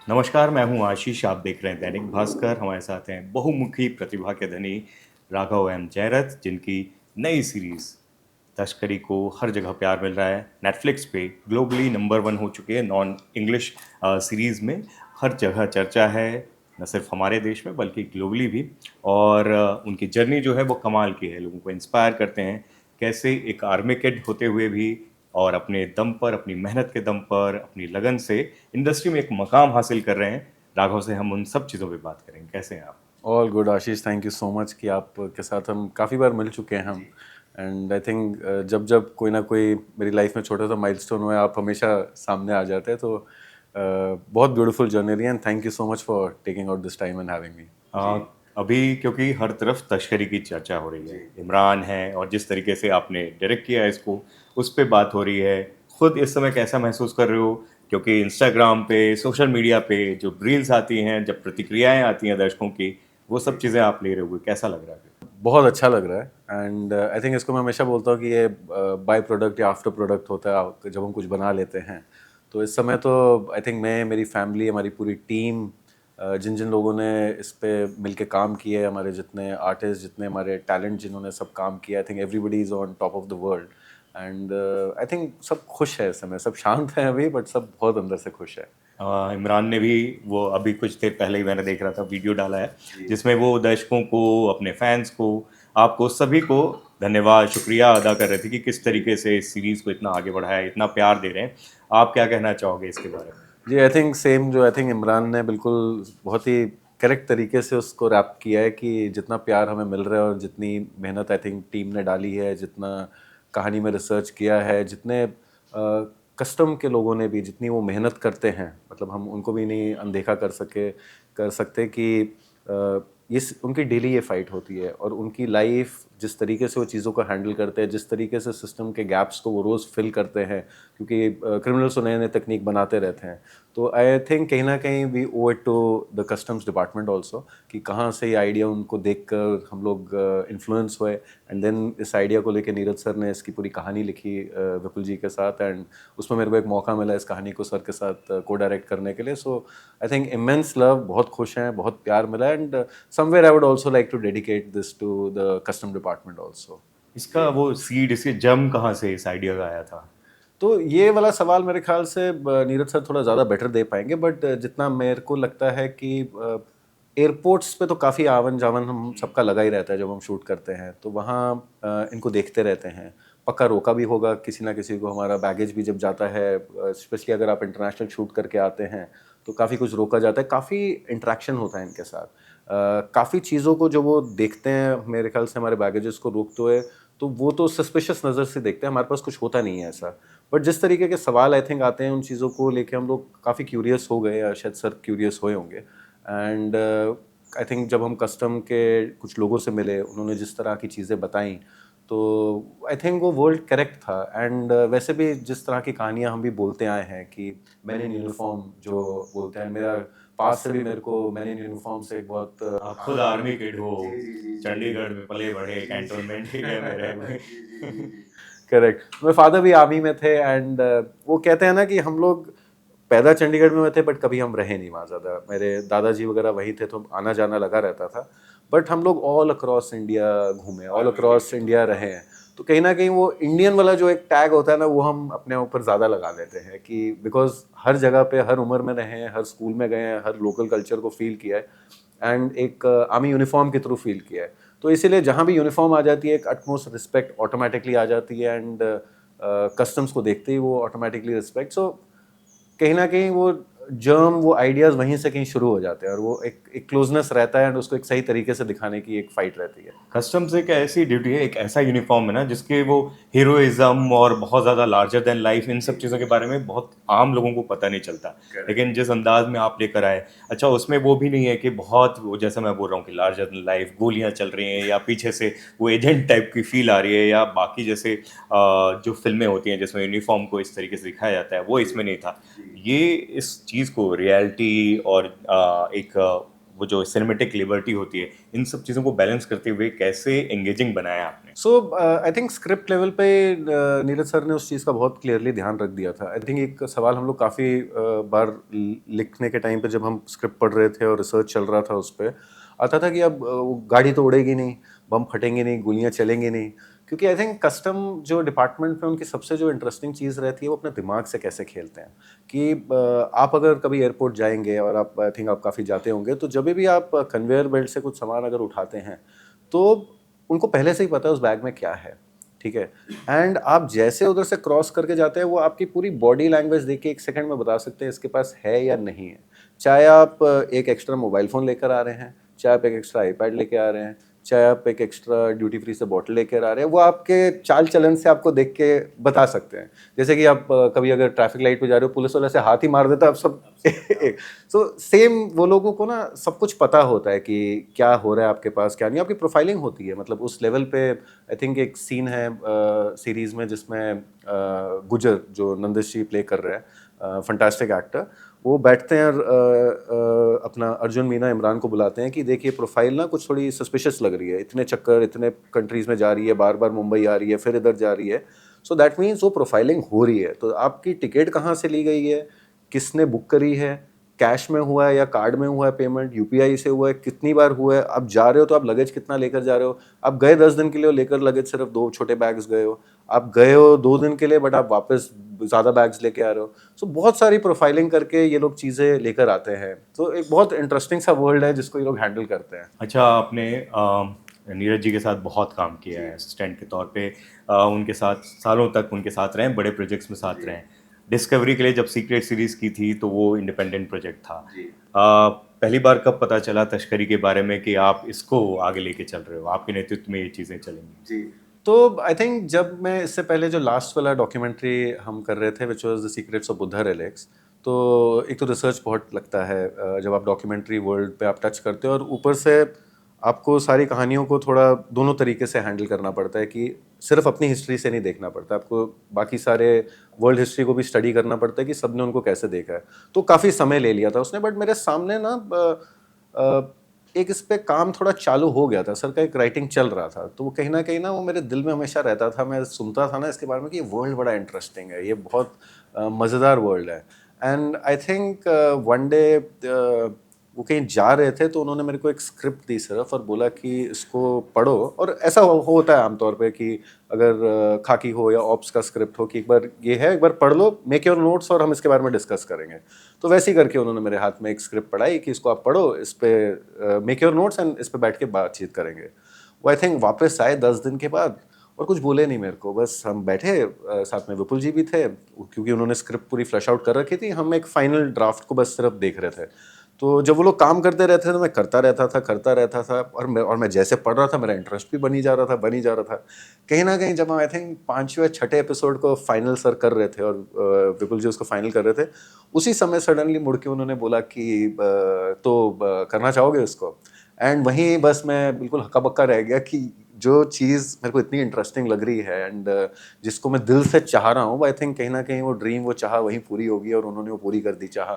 नमस्कार, मैं हूँ आशीष। आप देख रहे हैं दैनिक भास्कर। हमारे साथ हैं बहुमुखी प्रतिभा के धनी राघव एम जयरथ, जिनकी नई सीरीज तस्करी को हर जगह प्यार मिल रहा है। नेटफ्लिक्स पे ग्लोबली नंबर वन हो चुकी है नॉन इंग्लिश सीरीज में। हर जगह चर्चा है, न सिर्फ हमारे देश में बल्कि ग्लोबली भी। और उनकी जर्नी जो है वो कमाल की है, लोगों को इंस्पायर करते हैं कैसे एक आर्मी कैड होते हुए भी और अपने दम पर, अपनी मेहनत के दम पर, अपनी लगन से इंडस्ट्री में एक मकाम हासिल कर रहे हैं। राघव से हम उन सब चीज़ों पे बात करेंगे। कैसे हैं आप? All good Ashish, thank you so much कि आप के साथ हम काफ़ी बार मिल चुके हैं हम। एंड आई थिंक जब जब कोई ना कोई मेरी लाइफ में छोटा सा माइलस्टोन हुआ, आप हमेशा सामने आ जाते हैं। तो बहुत ब्यूटीफुल जर्नी रही, and thank you so much for taking out this time and having me. आ, अभी क्योंकि हर तरफ तस्करी की चर्चा हो रही है, इमरान है और जिस तरीके से आपने डायरेक्ट किया है इसको, उस पर बात हो रही है। खुद इस समय कैसा महसूस कर रहे हो? क्योंकि इंस्टाग्राम पे, सोशल मीडिया पे जो रील्स आती हैं, जब प्रतिक्रियाएं आती हैं दर्शकों की, वो सब चीज़ें आप ले रहे हो, कैसा लग रहा है? बहुत अच्छा लग रहा है। एंड आई थिंक इसको मैं हमेशा बोलता हूँ कि ये बाय प्रोडक्ट या आफ्टर प्रोडक्ट होता है जब हम कुछ बना लेते हैं। तो इस समय तो आई थिंक मैं, मेरी फैमिली, हमारी पूरी टीम, जिन जिन लोगों ने इस पे मिलके काम किया है, हमारे जितने आर्टिस्ट, जितने हमारे टैलेंट जिन्होंने सब काम किया, I think everybody is on top of the world. And I think सब खुश है इस समय, सब शांत हैं अभी, बट सब बहुत अंदर से खुश है। इमरान ने भी वो अभी कुछ देर पहले ही मैंने देख रहा था वीडियो डाला है, जिसमें वो दर्शकों को, अपने फैंस को, आपको सभी को धन्यवाद शुक्रिया अदा कर रहे थे कि किस तरीके से इस सीरीज़ को इतना आगे बढ़ाया, इतना प्यार दे रहे हैं। आप क्या कहना चाहोगे इसके बारे में? जी, आई थिंक सेम, जो आई थिंक इमरान ने बिल्कुल बहुत ही करेक्ट तरीके से उसको रैप किया है कि जितना प्यार हमें मिल रहा है और जितनी मेहनत आई थिंक टीम ने डाली है, जितना कहानी में रिसर्च किया है, जितने कस्टम के लोगों ने भी जितनी वो मेहनत करते हैं, मतलब हम उनको भी नहीं अनदेखा कर सकते कि ये उनकी डेली ये फाइट होती है, और उनकी लाइफ जिस तरीके से वो चीज़ों को हैंडल करते हैं, जिस तरीके से सिस्टम के गैप्स को वो रोज़ फिल करते हैं, क्योंकि क्रिमिनल्स तो नए नए तकनीक बनाते रहते हैं। तो आई थिंक कहीं ना कहीं we owe it to the customs department also, कि कहाँ से ये आइडिया उनको देखकर हम लोग इन्फ्लुएंस हुए, एंड देन इस आइडिया को लेकर नीरज सर ने इसकी पूरी कहानी लिखी विपुल जी के साथ। एंड उसमें मेरे को एक मौका मिला इस कहानी को सर के साथ को डायरेक्ट करने के लिए। So I think immense love, बहुत खुश हैं, बहुत प्यार मिला। And somewhere I would also like to dedicate this to the custom department also. इसका वो सीड, इसके जम कहाँ से इस आइडिया का आया था? तो ये वाला सवाल मेरे ख्याल से नीरज सर थोड़ा ज़्यादा बेटर दे पाएंगे, बट जितना मेरे को लगता है कि एयरपोर्ट्स पे तो काफ़ी आवन जावन हम सबका लगा ही रहता है जब हम शूट करते हैं, तो वहाँ इनको देखते रहते हैं। पक्का रोका भी होगा किसी ना किसी को, हमारा बैगेज भी जब जाता है, स्पेशली अगर आप इंटरनेशनल शूट करके आते हैं, तो काफ़ी कुछ रोका जाता है, काफ़ी इंटरेक्शन होता है इनके साथ। काफ़ी चीज़ों को जो वो देखते हैं मेरे ख्याल से हमारे बैगेजेस को रोकते हुए, तो वो तो सस्पिशियस नज़र से देखते हैं, हमारे पास कुछ होता नहीं है ऐसा। बट जिस तरीके के सवाल आई थिंक आते हैं उन चीज़ों को लेके हम लोग काफ़ी क्यूरियस हो गए, या शायद सर क्यूरियस हुए होंगे। एंड आई थिंक जब हम कस्टम के कुछ लोगों से मिले, उन्होंने जिस तरह की चीज़ें बताई, तो आई थिंक वो वर्ल्ड करेक्ट था। एंड वैसे भी जिस तरह की कहानियाँ हम भी बोलते आए हैं कि मैन इन यूनिफॉर्म जो बोलते हैं, मेरा पास से भी मेरे को मैन इन यूनिफॉर्म से एक बहुत आप खुद आर्मी किड हो, चंडीगढ़ में पले बढ़े, कैंटोनमेंट एरिया में रहे हुए। करेक्ट, मेरे फादर भी आर्मी में थे। एंड वो कहते हैं ना कि हम लोग पैदा चंडीगढ़ में हुए थे, बट कभी हम रहे नहीं वहाँ ज़्यादा। मेरे दादाजी वगैरह वहीं थे, तो आना जाना लगा रहता था। बट हम लोग ऑल अक्रॉस इंडिया घूमे, ऑल अक्रॉस इंडिया रहे हैं। तो कहीं ना कहीं वो इंडियन वाला जो एक टैग होता है ना, वो हम अपने ऊपर ज़्यादा लगा लेते हैं कि बिकॉज हर जगह पे, हर उम्र में रहे हैं, हर स्कूल में गए हैं, हर लोकल कल्चर को फील किया है, एंड एक आर्मी यूनिफॉर्म के थ्रू फील किया है। तो इसीलिए जहाँ भी यूनिफॉर्म आ जाती है, एक अटमोस्ट रिस्पेक्ट ऑटोमेटिकली आ जाती है। एंड कस्टम्स को देखते ही वो ऑटोमेटिकली रिस्पेक्ट। सो कहीं ना कहीं वो जर्म, वो आइडियाज़ वहीं से कहीं शुरू हो जाते हैं, और वो एक क्लोजनेस रहता है, एंड उसको एक सही तरीके से दिखाने की एक फाइट रहती है। कस्टम्स एक ऐसी ड्यूटी है, एक ऐसा यूनिफॉर्म है ना, जिसके वो हीरोइज्म और बहुत ज़्यादा लार्जर देन लाइफ, इन सब चीज़ों के बारे में बहुत आम लोगों को पता नहीं चलता। लेकिन जिस अंदाज में आप लेकर आए, अच्छा उसमें वो भी नहीं है कि बहुत वो, जैसा मैं बोल रहा हूँ कि लार्जर देन लाइफ गोलियाँ चल रही हैं या पीछे से वो एजेंट टाइप की फील आ रही है, या बाकी जैसे जो फिल्में होती हैं जिसमें यूनिफॉर्म को इस तरीके से दिखाया जाता है, वो इसमें नहीं था। ये इस चीज़ को रियलिटी और एक वो जो सिनेमेटिक लिबर्टी होती है, इन सब चीज़ों को बैलेंस करते हुए कैसे एंगेजिंग बनाया आपने? सो आई थिंक स्क्रिप्ट लेवल पे नीरज सर ने उस चीज़ का बहुत क्लियरली ध्यान रख दिया था। आई थिंक एक सवाल हम लोग काफ़ी बार लिखने के टाइम पे जब हम स्क्रिप्ट पढ़ रहे थे और रिसर्च चल रहा था उस पर आता था कि अब वो गाड़ी तो उड़ेगी नहीं, बम फटेंगे नहीं, गोलियां चलेंगी नहीं, क्योंकि आई थिंक कस्टम जो डिपार्टमेंट में उनकी सबसे जो इंटरेस्टिंग चीज़ रहती है वो अपने दिमाग से कैसे खेलते हैं। कि आप अगर कभी एयरपोर्ट जाएंगे और आप आई थिंक आप काफ़ी जाते होंगे, तो जब भी आप कन्वेयर बेल्ट से कुछ सामान अगर उठाते हैं तो उनको पहले से ही पता है उस बैग में क्या है, ठीक है। एंड आप जैसे उधर से क्रॉस करके जाते हैं वो आपकी पूरी बॉडी लैंग्वेज देख के एक सेकंड में बता सकते हैं इसके पास है या नहीं है। चाहे आप एक एक्स्ट्रा मोबाइल फ़ोन लेकर आ रहे हैं, चाहे आप एक एक्स्ट्रा आईपैड लेके आ रहे हैं, चाहे आप एक एक्स्ट्रा ड्यूटी फ्री से बॉटल लेकर आ रहे हैं, वो आपके चाल चलन से आपको देख के बता सकते हैं। जैसे कि आप कभी अगर ट्रैफिक लाइट पे जा रहे हो, पुलिस वाला से हाथ ही मार देता है, आप सब सो सेम वो लोगों को ना सब कुछ पता होता है कि क्या हो रहा है आपके पास, क्या नहीं। आपकी प्रोफाइलिंग होती है, मतलब उस लेवल पे। आई थिंक एक सीन है सीरीज में जिसमें गुजर जो नंदिश जी प्ले कर रहे हैं, फंटास्टिक एक्टर, वो बैठते हैं और अपना अर्जुन मीना इमरान को बुलाते हैं कि देखिए प्रोफाइल ना कुछ थोड़ी सस्पिशियस लग रही है, इतने चक्कर, इतने कंट्रीज में जा रही है, बार बार मुंबई आ रही है, फिर इधर जा रही है। सो दैट मीन्स वो प्रोफाइलिंग हो रही है। तो आपकी टिकट कहाँ से ली गई है, किसने बुक करी है, कैश में हुआ है या कार्ड में हुआ है पेमेंट, यूपीआई से हुआ है, कितनी बार हुआ है, आप जा रहे हो तो आप लगेज कितना लेकर जा रहे हो। आप गए 10 दिन के लिए लेकर लगेज सिर्फ 2 छोटे बैग्स गए हो, आप गए हो 2 दिन के लिए बट आप वापस ज़्यादा बैग्स लेके आ रहे हो। सो बहुत सारी प्रोफाइलिंग करके ये लोग चीज़ें लेकर आते हैं। तो एक बहुत इंटरेस्टिंग सा वर्ल्ड है जिसको ये लोग हैंडल करते हैं। अच्छा, आपने नीरज जी के साथ बहुत काम किया है असिस्टेंट के तौर पे। उनके साथ सालों तक उनके साथ रहे, बड़े प्रोजेक्ट्स में साथ रहे। डिस्कवरी के लिए जब सीक्रेट सीरीज की थी तो वो इंडिपेंडेंट प्रोजेक्ट था। पहली बार कब पता चला तस्करी के बारे में कि आप इसको आगे लेके चल रहे हो, आपके नेतृत्व में ये चीज़ें चलेंगी? जी, तो आई थिंक जब मैं इससे पहले जो लास्ट वाला डॉक्यूमेंट्री हम कर रहे थे which was the secrets of Buddha relics, तो एक तो रिसर्च बहुत लगता है जब आप डॉक्यूमेंट्री वर्ल्ड पे आप टच करते हो, और ऊपर से आपको सारी कहानियों को थोड़ा दोनों तरीके से हैंडल करना पड़ता है कि सिर्फ अपनी हिस्ट्री से नहीं देखना पड़ता, आपको बाकी सारे वर्ल्ड हिस्ट्री को भी स्टडी करना पड़ता है कि सबने उनको कैसे देखा है। तो काफ़ी समय ले लिया था उसने, बट मेरे सामने ना एक इस पे काम थोड़ा चालू हो गया था, सर का एक राइटिंग चल रहा था, तो वो कहीं ना वो मेरे दिल में हमेशा रहता था। मैं सुनता था ना इसके बारे में कि ये वर्ल्ड बड़ा इंटरेस्टिंग है, ये बहुत मज़ेदार वर्ल्ड है। And I think one day वो कहीं जा रहे थे तो उन्होंने मेरे को एक स्क्रिप्ट दी सिर्फ और बोला कि इसको पढ़ो। और ऐसा होता है आमतौर पे कि अगर खाकी हो या ऑप्स का स्क्रिप्ट हो कि एक बार ये है, एक बार पढ़ लो, मेक योर नोट्स और हम इसके बारे में डिस्कस करेंगे। तो वैसे ही करके उन्होंने मेरे हाथ में एक स्क्रिप्ट पढ़ाई कि इसको आप पढ़ो, इस पे मेक योर नोट्स एंड इस पे बैठ के बातचीत करेंगे। वो आई थिंक वापस आए 10 दिन के बाद और कुछ बोले नहीं मेरे को, बस हम बैठे, साथ में विपुल जी भी थे क्योंकि उन्होंने स्क्रिप्ट पूरी फ्लैश आउट कर रखी थी, हम एक फाइनल ड्राफ्ट को बस सिर्फ देख रहे थे। तो जब वो लोग काम करते रहते थे तो मैं करता रहता था और मैं जैसे पढ़ रहा था मेरा इंटरेस्ट भी बनी जा रहा था। कहीं ना कहीं जब हम आई थिंक 5वें 6ठे एपिसोड को फाइनल सर कर रहे थे और विपुल जी उसको फाइनल कर रहे थे, उसी समय सडनली मुड़ के उन्होंने बोला कि करना चाहोगे इसको। एंड वहीं बस मैं बिल्कुल हक्का बक्का रह गया कि जो चीज़ मेरे को इतनी इंटरेस्टिंग लग रही है एंड जिसको मैं दिल से चाह रहा हूँ, आई थिंक कहीं ना कहीं वो ड्रीम, वो चाह वहीं पूरी होगी और उन्होंने वो पूरी कर दी चाह।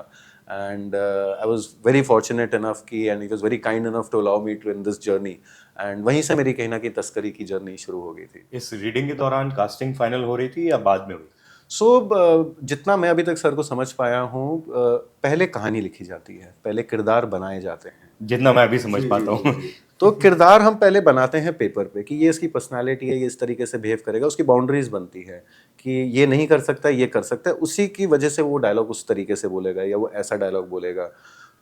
And I was very fortunate enough की and he was very kind enough to allow me to in this journey. And वहीं से मेरी कहीं ना कहीं तस्करी की जर्नी शुरू हो गई थी। इस रीडिंग के दौरान कास्टिंग फाइनल हो रही थी या बाद में हुई? जितना मैं अभी तक सर को समझ पाया हूँ, पहले कहानी लिखी जाती है, पहले किरदार बनाए जाते हैं। जितना मैं भी समझ पाता हूँ। तो किरदार हम पहले बनाते हैं पेपर पे कि ये इसकी पर्सनालिटी है, ये इस तरीके से बिहेव करेगा, उसकी बाउंड्रीज बनती है कि ये नहीं कर सकता, ये कर सकता है, उसी की वजह से वो डायलॉग उस तरीके से बोलेगा या वो ऐसा डायलॉग बोलेगा।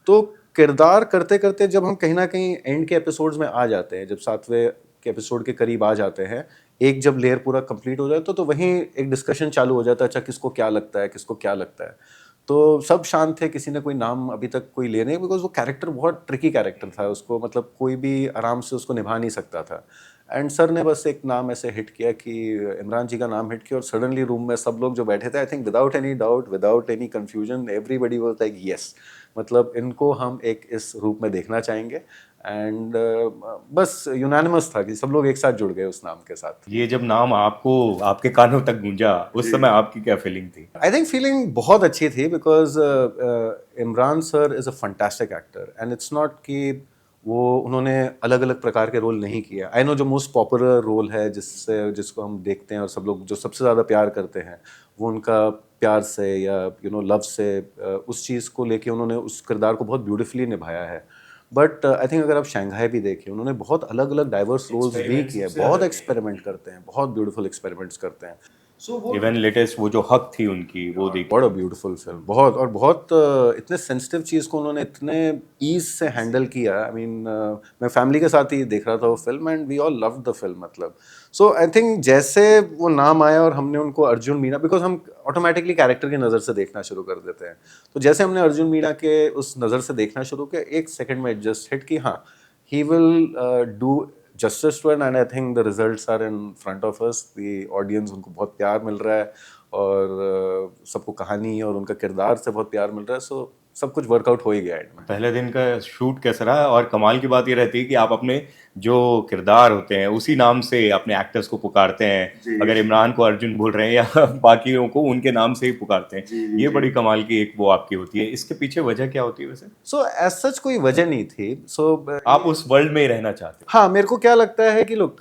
तो किरदार करते करते जब हम कहीं ना कहीं एंड के एपिसोड्स में आ जाते हैं, जब 7वें के एपिसोड के करीब आ जाते हैं, एक जब लेयर पूरा कंप्लीट हो जाए तो वहीं एक डिस्कशन चालू हो जाता है, अच्छा किसको क्या लगता है, किसको क्या लगता है। तो सब शांत थे, किसी ने कोई नाम अभी तक कोई ले नहीं, बिकॉज वो कैरेक्टर बहुत ट्रिकी कैरेक्टर था, उसको मतलब कोई भी आराम से उसको निभा नहीं सकता था। एंड सर ने बस एक नाम ऐसे हिट किया कि इमरान जी का नाम हिट किया और सडनली रूम में सब लोग जो बैठे थे, I think without any doubt, without any confusion, everybody was like yes, मतलब इनको हम एक इस रूप में देखना चाहेंगे। एंड बस यूनानिमस था कि सब लोग एक साथ जुड़ गए उस नाम के साथ। ये जब नाम आपको आपके कानों तक गूंजा, उस समय आपकी क्या फीलिंग थी? आई थिंक फीलिंग बहुत अच्छी थी because Imran sir is a fantastic actor and it's not कि वो उन्होंने अलग अलग प्रकार के रोल नहीं किया। आई नो जो मोस्ट पॉपुलर रोल है जिसको हम देखते हैं और सब लोग जो सबसे ज़्यादा प्यार करते हैं वो उनका प्यार से या लव से उस चीज़ को लेके उन्होंने उस किरदार को बहुत ब्यूटीफुली निभाया है। बट आई थिंक अगर आप शंघाई भी देखें, उन्होंने बहुत अलग अलग डाइवर्स रोल्स भी किए, बहुत एक्सपेरिमेंट करते हैं, बहुत ब्यूटीफुल एक्सपेरिमेंट्स करते हैं। सो वो इवन लेटेस्ट वो जो हक थी उनकी वो देखी। बड़ा ब्यूटीफुल फिल्म, बहुत और बहुत इतने सेंसिटिव चीज़ को उन्होंने इतने ईज से हैंडल किया। आई मीन मैं फैमिली के साथ ही देख रहा था वो film and we all love the film. मतलब सो आई थिंक जैसे वो नाम आया और हमने उनको अर्जुन मीना, बिकॉज हम ऑटोमेटिकली कैरेक्टर की नज़र से देखना शुरू कर देते हैं, तो जैसे हमने अर्जुन मीना के उस नज़र से देखना शुरू किया, एक सेकंड में जस्ट हिट कि हाँ he will do justice to, and I think the results are in front of us. The audience, उनको बहुत प्यार मिल रहा है और सबको कहानी और उनका किरदार से बहुत प्यार मिल रहा है। सो सब कुछ वर्कआउट हो ही गया एंड में। पहले दिन का शूट कैसा रहा? और कमाल की बात ये रहती है कि आप अपने जो किरदार होते हैं उसी नाम से अपने एक्टर्स को पुकारते हैं। अगर इमरान को अर्जुन बोल रहे हैं या बाकियों को उनके नाम से ही पुकारते हैं। ये बड़ी कमाल की एक वो आपकी होती है। इसके पीछे वजह क्या होती है वैसे? सो एज सच कोई वजह नहीं थी। सो आप उस वर्ल्ड में ही रहना चाहते हाँ, मेरे को क्या लगता है कि लोग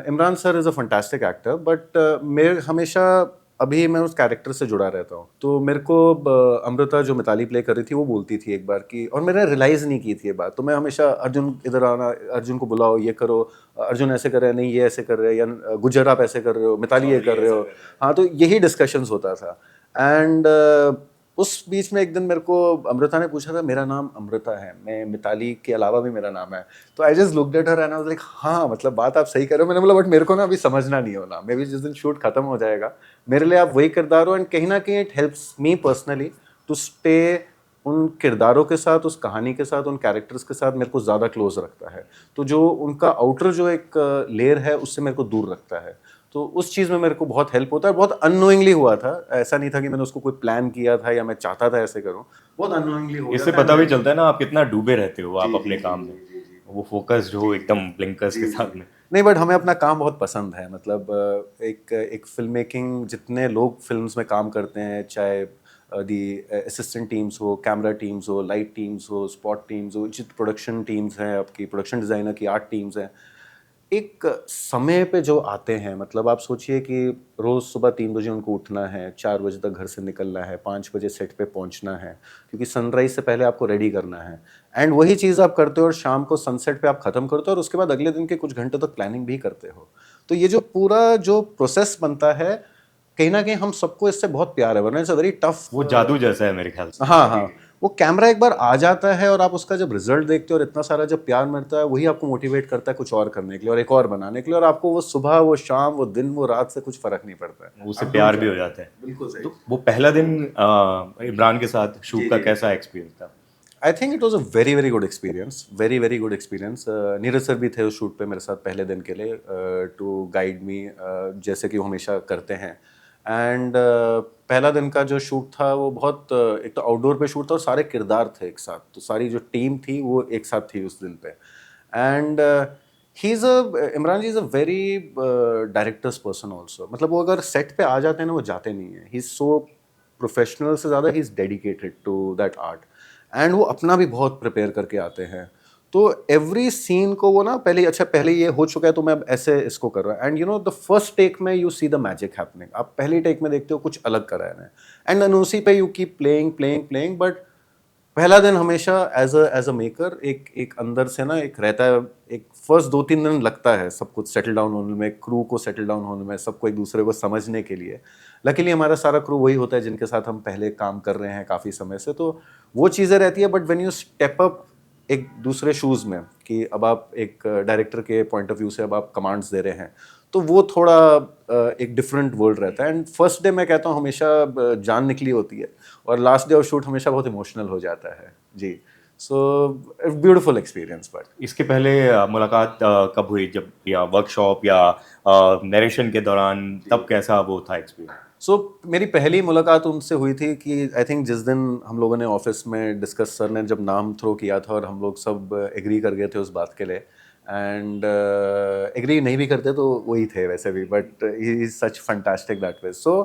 Imran sir is a fantastic actor, but मेरे हमेशा अभी मैं उस कैरेक्टर से जुड़ा रहता हूँ। तो मेरे को अमृता जो मिताली प्ले कर रही थी वो बोलती थी एक बार कि, और मैंने रियलाइज़ नहीं की थी ये बात, तो मैं हमेशा अर्जुन इधर आना, अर्जुन को बुलाओ, ये करो, अर्जुन ऐसे कर रहे हैं, नहीं ये ऐसे कर रहे हैं, या गुज्जर आप ऐसे कर रहे हो, मिताली ये कर रहे हो। हाँ, तो यही डिस्कशंस होता था। एंड उस बीच में एक दिन मेरे को अमृता ने पूछा था, मेरा नाम अमृता है, मैं मिताली के अलावा भी मेरा नाम है। तो I just looked at her and I was like हाँ, मतलब बात आप सही कर रहे हो। मैंने बोला बट मेरे को ना अभी समझना नहीं होना, मे बी जिस दिन शूट खत्म हो जाएगा मेरे लिए आप वही किरदार हो। एंड कहीं ना कहीं it helps me personally to stay उन किरदारों के साथ, उस कहानी के साथ, उन कैरेक्टर्स के साथ मेरे को ज़्यादा क्लोज रखता है। तो जो उनका आउटर जो एक लेयर है उससे मेरे को दूर रखता है। तो उस चीज़ में मेरे को बहुत हेल्प होता है। बहुत अननोइंगली हुआ था, ऐसा नहीं था कि मैंने उसको कोई प्लान किया था या मैं चाहता था ऐसे करूं, बहुत अननोइंगली हो इससे गया था। पता भी चलता है ना आप कितना डूबे रहते हो आप अपने काम में। वो फोकस जो एकदम ब्लिंकर्स के साथ में। नहीं, बट हमें अपना काम बहुत पसंद है। मतलब एक फिल्म मेकिंग, जितने लोग फिल्म्स में काम करते हैं, चाहे दी असिस्टेंट टीम्स हो, कैमरा टीम्स हो, लाइट टीम्स हो, स्पॉट टीम्स हो, जित प्रोडक्शन टीम्स हैं, आपकी प्रोडक्शन डिज़ाइनर की आर्ट टीम्स हैं, एक समय पे जो आते हैं, मतलब आप सोचिए कि रोज़ सुबह 3 बजे उनको उठना है, 4 बजे तक घर से निकलना है, 5 बजे सेट पे पहुंचना है, क्योंकि सनराइज़ से पहले आपको रेडी करना है। एंड वही चीज़ आप करते हो और शाम को सनसेट पे आप ख़त्म करते हो और उसके बाद अगले दिन के कुछ घंटे तक प्लानिंग भी करते हो। तो ये जो पूरा जो प्रोसेस बनता है, कहीं ना कहीं हम सबको इससे बहुत प्यार है, वरना इट्स अ वेरी टफ। वो जादू जैसा है मेरे ख्याल से। हाँ हाँ, वो कैमरा एक बार आ जाता है और आप उसका जब रिजल्ट देखते हो और इतना सारा जब प्यार मिलता है, वही आपको मोटिवेट करता है कुछ और करने के लिए और एक और बनाने के लिए, और आपको वो सुबह, वो शाम, वो दिन, वो रात से कुछ फर्क नहीं पड़ता है। उससे प्यार भी हो जाता है। बिल्कुल सही। तो वो पहला दिन इमरान के साथ शूट का कैसा एक्सपीरियंस था? I think it was a very very good experience, very very good experience. Neeraj sir भी थे उस शूट पे मेरे साथ पहले दिन के लिए, टू गाइड मी, जैसे कि वो हमेशा करते हैं। एंड पहला दिन का जो शूट था वो बहुत एक तो आउटडोर पे शूट था और सारे किरदार थे एक साथ, तो सारी जो टीम थी वो एक साथ थी उस दिन पे। And he is Imran ji is a very directors person also. मतलब वो अगर सेट पे आ जाते हैं ना, वो जाते नहीं है। ही इज़ सो प्रोफेशनल से ज़्यादा he is dedicated to that art, and वो अपना भी बहुत प्रिपेयर करके आते हैं। तो एवरी सीन को वो ना पहले ये हो चुका है तो मैं अब ऐसे इसको कर रहा हूँ, एंड द फर्स्ट टेक में you see the magic happening. आप पहली टेक में देखते हो कुछ अलग कर रहे हैं, एंड देन उसी पे you keep playing playing playing. But पहला दिन हमेशा एज अ मेकर एक अंदर से ना एक रहता है, एक फर्स्ट 2-3 दिन लगता है सब कुछ सेटल डाउन होने में, क्रू को सेटल डाउन होने में, सबको एक दूसरे को समझने के लिए। लकीली हमारा सारा क्रू वही होता है जिनके साथ हम पहले काम कर रहे हैं काफ़ी समय से, तो वो चीज़ें रहती है। But when you step up एक दूसरे शूज़ में, कि अब आप एक डायरेक्टर के पॉइंट ऑफ व्यू से अब आप कमांड्स दे रहे हैं, तो वो थोड़ा एक डिफरेंट वर्ल्ड रहता है। एंड फर्स्ट डे मैं कहता हूँ हमेशा जान निकली होती है, और लास्ट डे ऑफ शूट हमेशा बहुत इमोशनल हो जाता है जी। So beautiful experience. बट इसके पहले मुलाकात कब हुई? जब या वर्कशॉप या नरेशन के दौरान, तब कैसा वो था एक्सपीरियंस? सो मेरी पहली मुलाकात उनसे हुई थी कि आई थिंक जिस दिन हम लोगों ने ऑफिस में डिस्कस, सर ने जब नाम थ्रो किया था और हम लोग सब एग्री कर गए थे उस बात के लिए, एंड एग्री नहीं भी करते तो वही थे वैसे भी, but he is such fantastic that way. So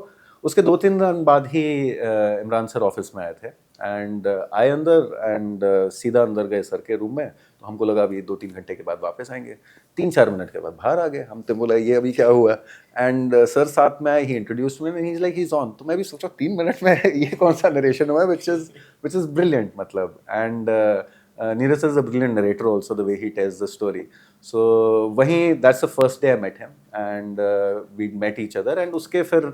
उसके 2-3 दिन बाद ही इमरान सर ऑफिस में आए थे, एंड आए अंदर एंड सीधा अंदर गए सर के रूम में। तो हमको लगा अभी 2-3 घंटे के बाद वापस आएंगे। 3-4 मिनट के बाद बाहर आ गए। हम तो बोला ये अभी क्या हुआ। एंड सर साथ में आए, he introduce me and he is like he is on. तो मैं भी सोचा 3 मिनट में ये कौन सा नरेशन हुआ है, which is brilliant मतलब। And Neeraj sir is a brilliant narrator also, the way he tells the story. So वहीं that's the first day I met him and we met each other and उसके फिर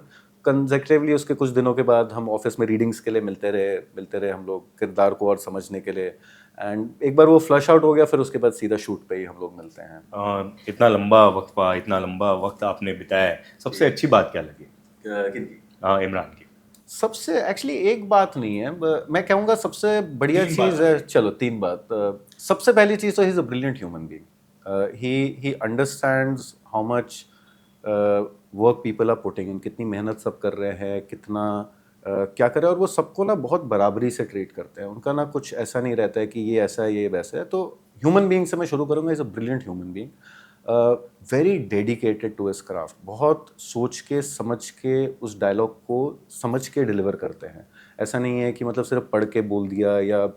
consecutively उसके कुछ दिनों के बाद हम ऑफिस में रीडिंग्स के लिए मिलते रहे हम लोग, किरदार को और समझने के लिए। एंड एक बार वो फ्लश आउट हो गया, फिर उसके बाद सीधा शूट पे ही हम लोग मिलते हैं। इतना लंबा वक्फा, इतना लंबा वक्त आपने बिताया है, सबसे अच्छी बात क्या लगी? इमरान की सबसे एक्चुअली एक बात नहीं है, मैं कहूँगा सबसे बढ़िया 3 चीज़ है। चलो 3 बात। सबसे पहली चीज़ तो he is a brilliant human being. He understands how much work people are putting in, कितनी मेहनत सब कर रहे हैं, कितना क्या कर रहे हैं, और वो सबको ना बहुत बराबरी से ट्रीट करते हैं। उनका ना कुछ ऐसा नहीं रहता है कि ये ऐसा है ये वैसा है। तो ह्यूमन बीइंग से मैं शुरू करूँगा। Is a brilliant human being, very dedicated to his craft. बहुत सोच के समझ के उस डायलॉग को समझ के डिलीवर करते हैं। ऐसा नहीं है कि मतलब सिर्फ पढ़ के बोल दिया, या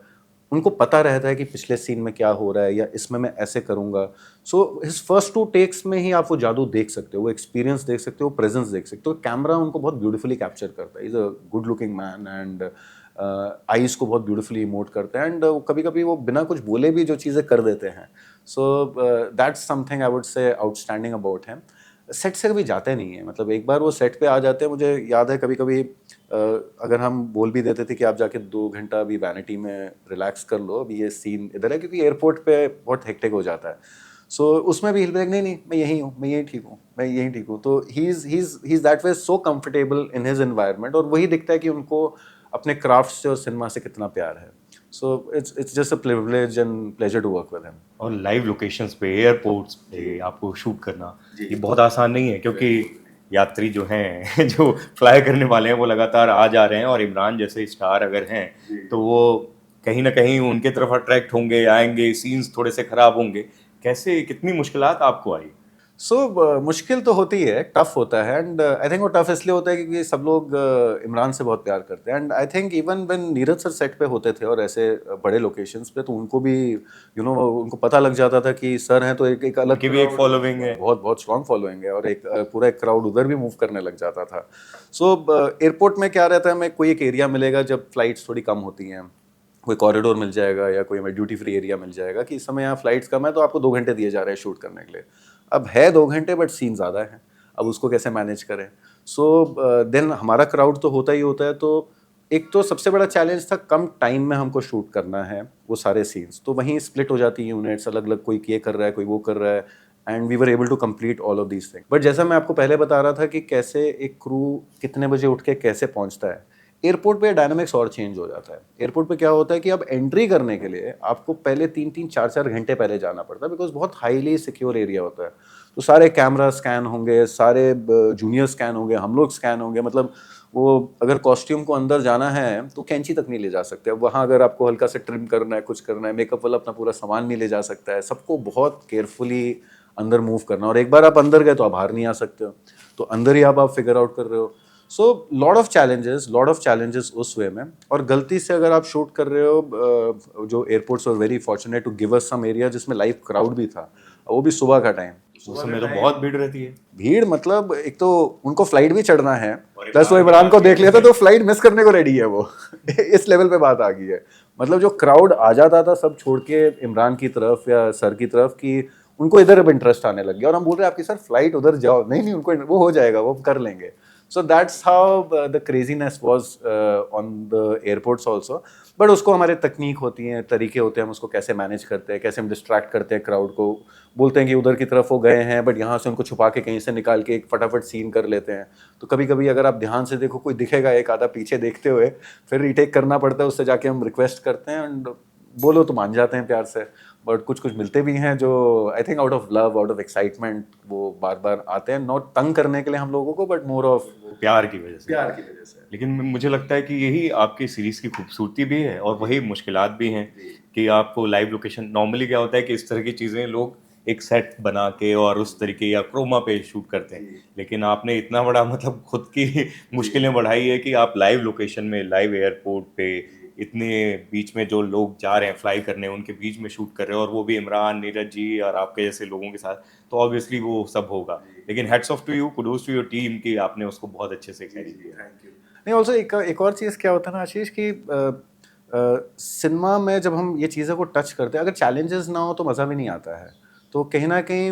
उनको पता रहता है कि पिछले सीन में क्या हो रहा है या इसमें मैं ऐसे करूँगा। सो हिज फर्स्ट 2 टेक्स में ही आप वो जादू देख सकते हो, वो एक्सपीरियंस देख सकते हो, प्रेजेंस देख सकते हो। कैमरा उनको बहुत ब्यूटीफुली कैप्चर करता है। Is a good looking man and eyes को बहुत ब्यूटीफुली इमोट करते हैं। एंड कभी कभी वो बिना कुछ बोले भी जो चीज़ें कर देते हैं। So that's something I would से आउटस्टैंडिंग अबाउट हिम। सेट से कभी जाते नहीं है, मतलब एक बार वो सेट पे आ जाते हैं। मुझे याद है कभी कभी अगर हम बोल भी देते थे कि आप जाके 2 घंटा अभी वैनिटी में रिलैक्स कर लो, अभी ये सीन इधर है, क्योंकि एयरपोर्ट पे बहुत हेक्टिक हो जाता है। सो उसमें भी नहीं नहीं मैं यहीं हूँ, मैं यहीं ठीक हूँ, मैं यहीं ठीक हूँ। तो he is that way so comfortable in his environment, और वही दिखता है कि उनको अपने क्राफ्ट से और सिनेमा से कितना प्यार है। So it's just a privilege and pleasure to work with him. और लाइव लोकेशंस पे, एयरपोर्ट्स पे आपको शूट करना ये बहुत आसान नहीं है, क्योंकि यात्री जो हैं जो फ्लाई करने वाले हैं वो लगातार आ जा रहे हैं, और इमरान जैसे स्टार अगर हैं तो वो कहीं ना कहीं उनके तरफ अट्रैक्ट होंगे, आएंगे, सीन्स थोड़े से खराब होंगे। कैसे, कितनी मुश्किलात आपको आई? सो मुश्किल तो होती है, टफ होता है। एंड आई थिंक वो टफ इसलिए होता है क्योंकि सब लोग इमरान से बहुत प्यार करते हैं। And I think even when Neeraj sir set पे होते थे और ऐसे बड़े लोकेशंस पे, तो उनको भी उनको पता लग जाता था कि सर हैं, तो एक अलग उनकी भी एक फॉलोइंग है। बहुत बहुत स्ट्रॉन्ग फॉलोइंग है, और एक पूरा एक क्राउड उधर भी मूव करने लग जाता था। सो एयरपोर्ट में क्या रहता है, हमें कोई एक एरिया मिलेगा जब फ्लाइट्स थोड़ी कम होती हैं, कोई कॉरिडोर मिल जाएगा या कोई हमें ड्यूटी फ्री एरिया मिल जाएगा कि इस समय यहाँ फ्लाइट्स कम है, तो आपको 2 घंटे दिए जा रहे हैं शूट करने के लिए। अब है 2 घंटे बट सीन ज़्यादा है, अब उसको कैसे मैनेज करें। सो देन हमारा क्राउड तो होता ही होता है। तो एक तो सबसे बड़ा चैलेंज था, कम टाइम में हमको शूट करना है वो सारे सीन्स, तो वहीं स्प्लिट हो जाती है यूनिट्स, अलग अलग, कोई ये कर रहा है, कोई वो कर रहा है, and we were able to complete all of these thing. But जैसा मैं आपको पहले बता रहा था कि कैसे एक क्रू कितने बजे उठ के कैसे पहुंचता है, एयरपोर्ट पे डायनामिक्स और चेंज हो जाता है। एयरपोर्ट पे क्या होता है कि अब एंट्री करने के लिए आपको पहले 3-3, 4-4 घंटे पहले जाना पड़ता है, बिकॉज बहुत हाईली सिक्योर एरिया होता है। तो सारे कैमरा स्कैन होंगे, सारे जूनियर स्कैन होंगे, हम लोग स्कैन होंगे। मतलब वो अगर कॉस्ट्यूम को अंदर जाना है तो कैंची तक नहीं ले जा सकते। अब वहाँ अगर आपको हल्का से ट्रिम करना है, कुछ करना है, मेकअप वाला अपना पूरा सामान नहीं ले जा सकता है। सबको बहुत केयरफुली अंदर मूव करना, और एक बार आप अंदर गए तो आप बाहर नहीं आ सकते हो, तो अंदर ही आप फिगर आउट कर रहे हो। सो लॉट ऑफ चैलेंजेस उस वे में। और गलती से अगर आप शूट कर रहे हो, जो airports were very fortunate to give us some area जिसमें लाइव क्राउड भी था, वो भी सुबह का टाइम। उस समय तो बहुत भीड़ रहती है। भीड़ मतलब एक तो उनको फ्लाइट भी चढ़ना है, प्लस वो इमरान को देख लिया था तो फ्लाइट मिस करने को रेडी है वो इस लेवल पे बात आ गई है। मतलब जो क्राउड आ जाता था सब छोड़ के इमरान की तरफ या सर की तरफ, कि उनको इधर अब इंटरेस्ट आने लग गया। और हम बोल रहे हैं आपकी सर फ्लाइट उधर जाओ, नहीं नहीं उनको वो हो जाएगा, वो कर लेंगे। So that's how the craziness was on the airports also. But उसको हमारे तकनीक होती हैं, तरीके होते हैं, हम उसको कैसे मैनेज करते हैं, कैसे हम डिस्ट्रैक्ट करते हैं क्राउड को। बोलते हैं कि उधर की तरफ वो गए हैं, बट यहाँ से उनको छुपा के कहीं से निकाल के एक फटाफट सीन कर लेते हैं। तो कभी कभी अगर आप ध्यान से देखो कोई दिखेगा एक आधा पीछे देखते हुए, फिर रीटेक करना पड़ता है, उससे जाके हम रिक्वेस्ट करते हैं एंड बोलो तो मान जाते हैं प्यार से। बट कुछ कुछ मिलते भी हैं जो I think out of love, out of excitement वो बार बार आते हैं, नॉट तंग करने के लिए हम लोगों को, बट मोर ऑफ प्यार की वजह से। प्यार की वजह से। लेकिन मुझे लगता है कि यही आपकी सीरीज की खूबसूरती भी है, और वही मुश्किलात भी हैं कि आपको लाइव लोकेशन, नॉर्मली क्या होता है कि इस तरह की चीज़ें लोग एक सेट बना के और उस तरीके या क्रोमा पे शूट करते हैं, लेकिन आपने इतना बड़ा मतलब खुद की मुश्किलें बढ़ाई है कि आप लाइव लोकेशन में, लाइव एयरपोर्ट पे इतने बीच में जो लोग जा रहे हैं फ्लाई करने, उनके बीच में शूट कर रहे हो, और वो भी इमरान, नीरज जी और आपके जैसे लोगों के साथ, तो ऑब्वियसली वो सब होगा। लेकिन heads off to you, kudos to your team कि आपने उसको बहुत अच्छे से कैरी किया। नहीं, ऑल्सो एक और चीज़ क्या होता है ना आशीष कि सिनेमा में जब हम ये चीज़ों को टच करते हैं, अगर चैलेंजेस ना हो तो मज़ा भी नहीं आता है। तो कहीं ना कहीं,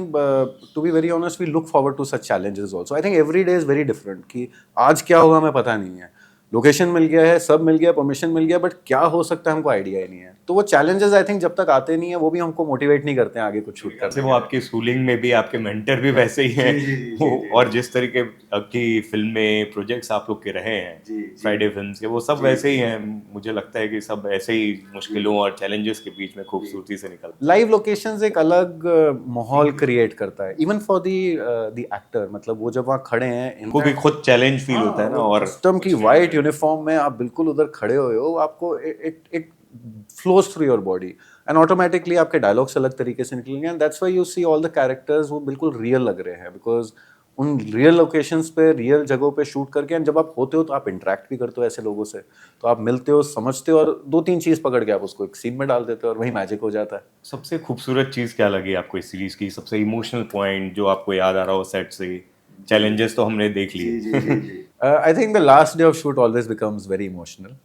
to be very honest, we look forward to such challenges also. I think every day is very different कि आज क्या होगा हमें पता नहीं है। लोकेशन मिल गया है, सब मिल गया, परमिशन मिल गया, बट क्या हो सकता है हमको आइडिया ही नहीं है। तो वो चैलेंजेस आई थिंक जब तक आते नहीं है वो भी हमको मोटिवेट नहीं करते हैं आगे कुछ शूट से करने वो आपकी स्कूलिंग में भी आपके मेंटर भी वैसे ही हैं। और जिस तरीके की फिल्में प्रोजेक्ट्स आप लोग के रहे हैं, फ्राइडे फिल्म्स के, वो सब वैसे ही हैं। मुझे लगता है कि सब ऐसे ही मुश्किलों और चैलेंजेस के बीच में खूबसूरती से निकल। लाइव लोकेशंस एक अलग माहौल क्रिएट करता है इवन फॉर द एक्टर। मतलब वो जब वहाँ खड़े हैं, उनको भी खुद चैलेंज फील होता है ना। और कस्टम की वाइट यूनिफॉर्म में आप बिल्कुल उधर खड़े हुए हो, आपको it flows through your body and automatically आपके डायलॉग्स अलग तरीके से निकलेंगे। And that's why you see all the characters वो बिल्कुल रियल लग रहे हैं, बिकॉज उन रियल लोकेशंस पे, रियल जगहों पे शूट करके, एंड जब आप होते हो तो आप इंटरेक्ट भी करते हो ऐसे लोगों से, तो आप मिलते हो, समझते हो, और 2-3 चीज़ पकड़ के आप उसको एक सीन में डाल देते हो और वही मैजिक हो जाता है। सबसे खूबसूरत चीज़ क्या लगी आपको इस सीरीज की? सबसे इमोशनल पॉइंट जो आपको याद आ रहा हो सेट से? चैलेंजेस तो हमने देख लिए। आई think the last day of shoot always becomes very emotional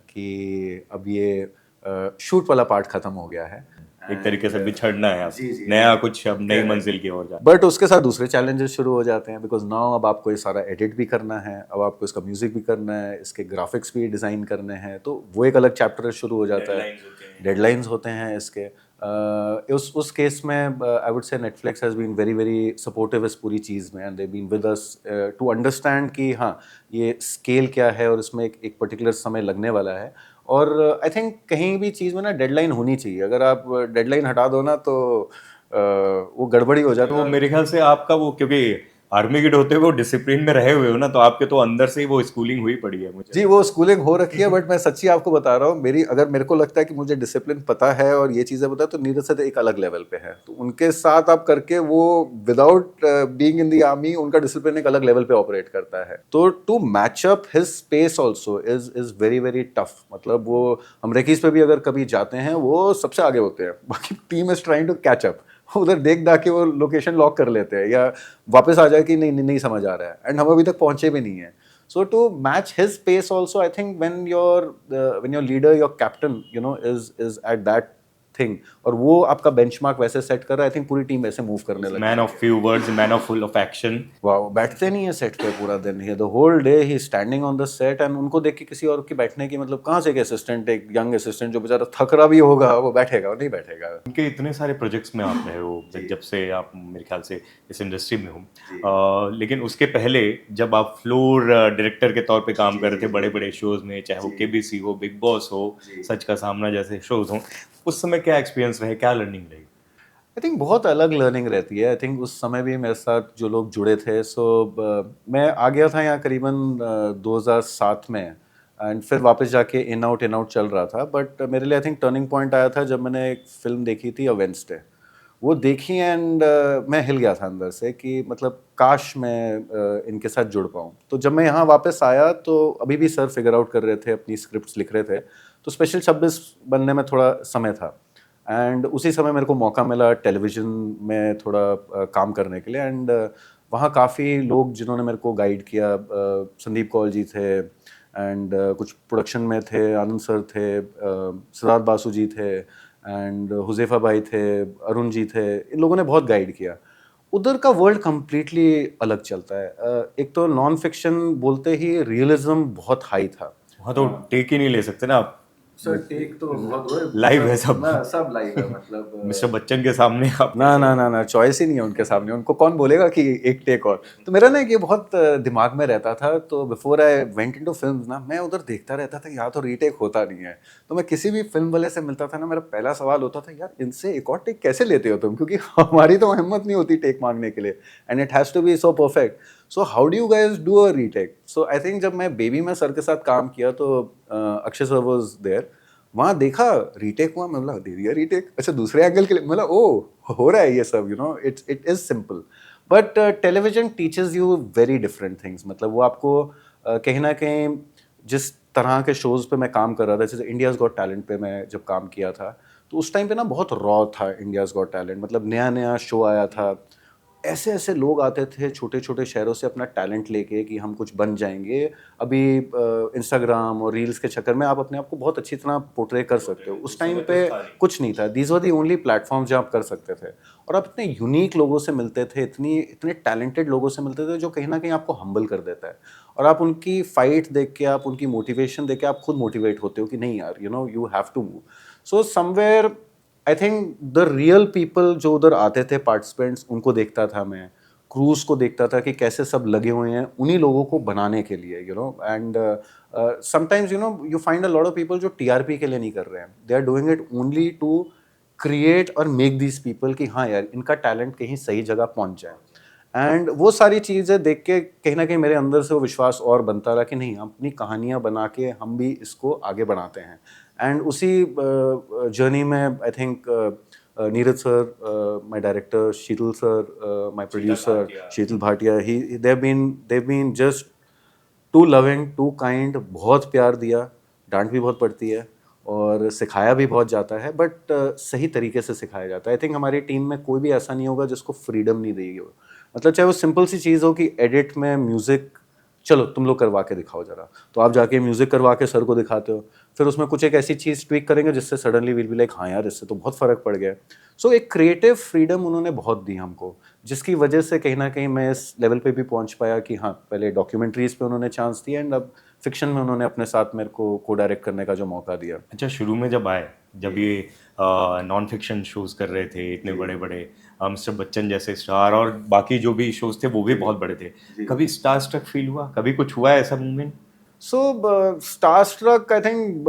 कि अब ये शूट वाला पार्ट खत्म हो गया है, एक तरीके से बिछड़ना है, अब नया कुछ, अब नई मंजिल की ओर जाना। बट उसके साथ दूसरे चैलेंजेस शुरू हो जाते हैं, बिकॉज नाउ अब आपको ये सारा एडिट भी करना है, अब आपको इसका म्यूजिक भी करना है, इसके ग्राफिक्स भी डिज़ाइन करने हैं, तो वो एक अलग चैप्टर शुरू हो जाता है। डेडलाइंस होते हैं इसके। उस केस में I would say Netflix has been very very supportive इस पूरी चीज़ में, and they been with us to understand कि हाँ ये स्केल क्या है और इसमें एक पर्टिकुलर समय लगने वाला है। और आई थिंक कहीं भी चीज़ में ना डेडलाइन होनी चाहिए। अगर आप डेडलाइन हटा दो ना तो वो गड़बड़ी हो जाती तो है। मेरे ख्याल से आपका वो, क्योंकि आर्मी किड होते हुए वो डिसिप्लिन में रहे हुए हो ना, तो आपके तो अंदर से ही वो स्कूलिंग हुई पड़ी है मुझे। जी, वो स्कूलिंग हो रखी है, बट मैं सच्ची आपको बता रहा हूँ, मेरे को लगता है कि मुझे डिसिप्लिन पता है और ये चीज़ें पता है, तो नीरज से एक अलग लेवल पे है। तो उनके साथ आप करके, वो without being in the army, उनका डिसिप्लिन एक अलग लेवल पे ऑपरेट करता है। तो to match up his space also is very very tough. मतलब वो हम रेकीज पे भी अगर कभी जाते हैं, वो सबसे आगे होते हैं, बाकी team is trying to catch up. उधर देख दा के वो लोकेशन लॉक कर लेते हैं या वापस आ जाए कि नहीं नहीं नहीं समझ आ रहा है, एंड हम अभी तक पहुंचे भी नहीं है। So to match his pace also, I think when your leader, your captain, is at that thing, और वो आपका बेंचमार्क वैसे सेट कर रहा है, आई थिंक पूरी टीम वैसे मूव करने लगती है। Man of few words, man of full of action. वाह, बैठते नहीं है सेट पे पूरा दिन, he the whole day he standing on the set, and उनको देख के किसी और की बैठने की, मतलब कहाँ से एक असिस्टेंट, एक यंग असिस्टेंट जो बेचारा थक रहा भी होगा, वो बैठेगा? वो नहीं बैठेगा। उनके इतने सारे प्रोजेक्ट्स में आप रहे हो जब से आप मेरे ख्याल से इस इंडस्ट्री में हो, लेकिन उसके पहले जब आप फ्लोर डायरेक्टर के तौर पे काम कर रहे थे बड़े बड़े शोज में, चाहे वो केबीसी हो, बिग बॉस हो, सच का सामना जैसे शोज हो, उस समय क्या एक्सपीरियंस रहे, क्या लर्निंग रही? आई थिंक बहुत अलग लर्निंग रहती है। आई थिंक उस समय भी मेरे साथ जो लोग जुड़े थे, मैं आ गया था यहाँ करीबन 2007 में, एंड फिर वापस जाके इन आउट चल रहा था। बट मेरे लिए आई थिंक टर्निंग पॉइंट आया था जब मैंने एक फिल्म देखी थी, अ वेंसडे। वो देखी, एंड मैं हिल गया था अंदर से कि मतलब काश मैं इनके साथ जुड़ पाऊँ। तो जब मैं यहाँ वापस आया तो अभी भी सर फिगर आउट कर रहे थे, अपनी स्क्रिप्ट्स लिख रहे थे, तो स्पेशल 26 बनने में थोड़ा समय था। एंड उसी समय मेरे को मौका मिला टेलीविज़न में थोड़ा काम करने के लिए, एंड वहाँ काफ़ी लोग जिन्होंने मेरे को गाइड किया, संदीप कौल जी थे, एंड कुछ प्रोडक्शन में थे, आनंद सर थे, सिद्धार्थ बासु जी थे, एंड हुज़ैफा भाई थे, अरुण जी थे। इन लोगों ने बहुत गाइड किया। उधर का वर्ल्ड कम्प्लीटली अलग चलता है। एक तो नॉन फिक्शन बोलते ही रियलिज्म बहुत हाई था। वहाँ तो टेक ही नहीं ले सकते ना आप, सर टेक तो बहुत लाइव है सब। सब लाइव है, मतलब मिस्टर बच्चन के सामने आप ना चॉइस ही नहीं है उनके सामने। उनको कौन बोलेगा कि एक टेक और। तो मेरा ना ये बहुत दिमाग में रहता था, तो before I went into films ना, मैं उधर देखता रहता था, यहाँ तो रीटेक होता नहीं है। तो मैं किसी भी फिल्म वाले से मिलता था ना, मेरा पहला सवाल होता था, यार इनसे एक और टेक कैसे लेते हो तुम, क्योंकि हमारी तो हिम्मत नहीं होती टेक मांगने के लिए, and it has to be so perfect. So how do you guys do a retake? So I think जब मैं बेबी में सर के साथ काम किया, तो अक्षय सर वाज देयर, वहाँ देखा रीटेक हुआ, मैं बोला दे दिया रीटेक, अच्छा दूसरे एंगल के लिए, मतलब ओ हो रहा है ये सब, it is simple. But television teaches you very different things. मतलब वो आपको कहीं ना कहीं जिस तरह के शोज़ पे मैं काम कर रहा था, जैसे इंडियाज़ गॉट टैलेंट पे मैं जब काम किया था, तो उस टाइम पे ना बहुत रॉ था इंडियाज़ गॉट टैलेंट, मतलब नया-नया शो आया था। ऐसे-ऐसे लोग आते थे छोटे-छोटे शहरों से अपना टैलेंट लेके कि हम कुछ बन जाएँगे। अभी इंस्टाग्राम और रील्स के चक्कर में आप अपने आप को बहुत अच्छी तरह पोर्ट्रे कर सकते हो। उस टाइम पे कुछ नहीं था। These were the only platforms जहाँ आप कर सकते थे और आप इतने यूनिक लोगों से मिलते थे, इतने टैलेंटेड लोगों से मिलते थे जो कहीं न कहीं आपको हम्बल कर देता है और आप उनकी फाइट देख के, आप उनकी मोटिवेशन देख के आप खुद मोटिवेट होते हो कि नहीं यार, you have to move. So somewhere I think the real people जो उधर आते थे पार्टिसिपेंट्स, उनको देखता था मैं, क्रूज को देखता था कि कैसे सब लगे हुए हैं उन्हीं लोगों को बनाने के लिए, and sometimes you find a lot of people जो टीआरपी के लिए नहीं कर रहे हैं, they are doing it only to create और मेक दीज पीपल कि हाँ यार, इनका टैलेंट कहीं सही जगह पहुंच जाए। एंड वो सारी चीज़ें देख के कहीं ना कहीं मेरे अंदर से वो विश्वास और बनता रहा कि नहीं, हम अपनी कहानियाँ बना के हम भी इसको आगे बढ़ाते हैं। एंड उसी जर्नी में I think Neeraj sir, my director, Sheetal sir, my producer Sheetal Bhatia, he they've been just too loving, too kind, बहुत प्यार दिया, डांट भी बहुत पड़ती है और सिखाया भी बहुत जाता है, बट सही तरीके से सिखाया जाता है। आई थिंक हमारी टीम में कोई भी ऐसा नहीं होगा जिसको फ्रीडम नहीं देगी हो, मतलब चाहे वो सिंपल सी चीज़ हो कि एडिट में म्यूज़िक, चलो तुम लोग करवा के दिखाओ जरा, तो आप जाके म्यूज़िक करवा के सर को दिखाते हो, फिर उसमें कुछ एक ऐसी चीज़ ट्वीक करेंगे जिससे सडनली विल बी लाइक हाँ यार, इससे तो बहुत फ़र्क पड़ गया। सो एक क्रिएटिव फ्रीडम उन्होंने बहुत दी हमको, जिसकी वजह से कहीं ना कहीं मैं इस लेवल पे भी पहुंच पाया कि हाँ, पहले डॉक्यूमेंट्रीज पे उन्होंने चांस दिया एंड अब फिक्शन में उन्होंने अपने साथ मेरे को को डायरेक्ट करने का जो मौका दिया। अच्छा, शुरू में जब आए, जब ये नॉन फिक्शन शोज कर रहे थे, इतने बड़े बड़े मिस्टर बच्चन जैसे स्टार और बाकी जो भी शोज थे वो भी बहुत बड़े थे, कभी स्टार स्ट्रक फील हुआ? कभी कुछ हुआ ऐसा movement? So star struck, I think,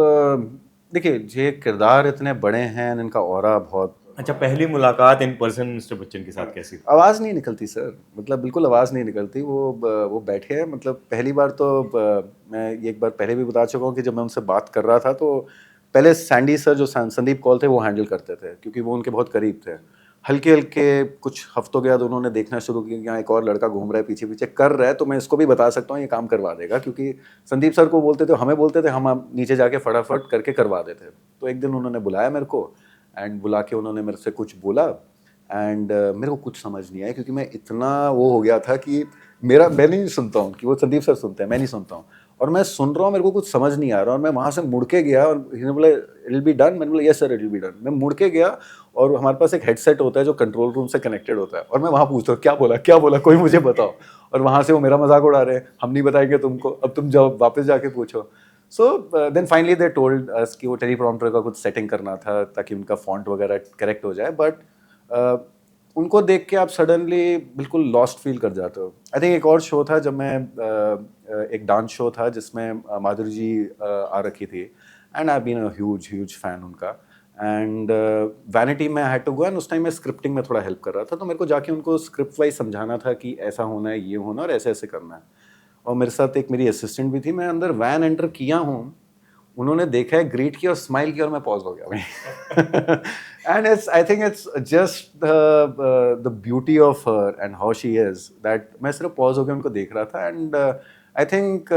देखिए, ये किरदार इतने बड़े हैं, इनका ऑरा बहुत। अच्छा, पहली मुलाकात इन पर्सन मिस्टर बच्चन के साथ कैसी थी? आवाज़ नहीं निकलती सर, मतलब बिल्कुल आवाज़ नहीं निकलती। वो बैठे हैं, मतलब पहली बार तो मैं ये एक बार पहले भी बता चुका हूँ कि जब मैं उनसे बात कर रहा था तो पहले सैंडी सर, जो संदीप कौल थे, वो हैंडल करते थे क्योंकि वो उनके बहुत करीब थे। हल्के हल्के कुछ हफ्तों के बाद उन्होंने देखना शुरू किया कि यहाँ एक और लड़का घूम रहा है पीछे पीछे, कर रहा है, तो मैं इसको भी बता सकता हूँ ये काम करवा देगा, क्योंकि संदीप सर को बोलते थे, हमें बोलते थे, हम नीचे जाके फटाफट करके करवा देते। तो एक दिन उन्होंने बुलाया मेरे को, एंड बुला के उन्होंने मेरे से कुछ बोला, एंड मेरे को कुछ समझ नहीं आया क्योंकि मैं इतना वो हो गया था कि मैं नहीं सुनता हूँ कि वो संदीप सर सुनते हैं, मैं नहीं सुनता हूँ, और मैं सुन रहा हूँ, मेरे को कुछ समझ नहीं आ रहा, और मैं वहाँ से मुड़ के गया और इन्होंने बोला इट विल बी डन, मैंने बोला yes sir it will be done. मैं मुड़ के गया और हमारे पास एक हेडसेट होता है जो कंट्रोल रूम से कनेक्टेड होता है, और मैं वहाँ पूछता हूँ क्या बोला कोई मुझे बताओ, और वहाँ से वो मेरा मजाक उड़ा रहे हैं, हम नहीं बताएंगे तुमको, अब तुम जाओ वापस जाके पूछो। So then finally they told us कि वो टेलीप्रॉम्प्टर का कुछ सेटिंग करना था ताकि उनका फॉन्ट वगैरह करेक्ट हो जाए, बट उनको देख के आप सडनली बिल्कुल लॉस्ट फील कर जाते हो। आई थिंक एक और शो था जब मैं एक डांस शो था जिसमें माधुरी जी आ रखी थी, and I been a huge fan उनका, एंड वैनिटी में I had to go, and उस टाइम मैं स्क्रिप्टिंग में थोड़ा हेल्प कर रहा था, तो मेरे को जाके उनको स्क्रिप्ट वाइज समझाना था कि ऐसा होना है, ये होना, और ऐसे ऐसे करना है। और मेरे साथ एक मेरी असिस्टेंट भी थी। मैं अंदर वैन एंटर किया हूँ, उन्होंने देखा है, ग्रीट किया और स्माइल किया, और मैं पॉज हो गया भाई। And it's, I think it's just the beauty of her and how she is, that मैं सिर्फ पॉज हो गया उनको देख रहा था, एंड आई थिंक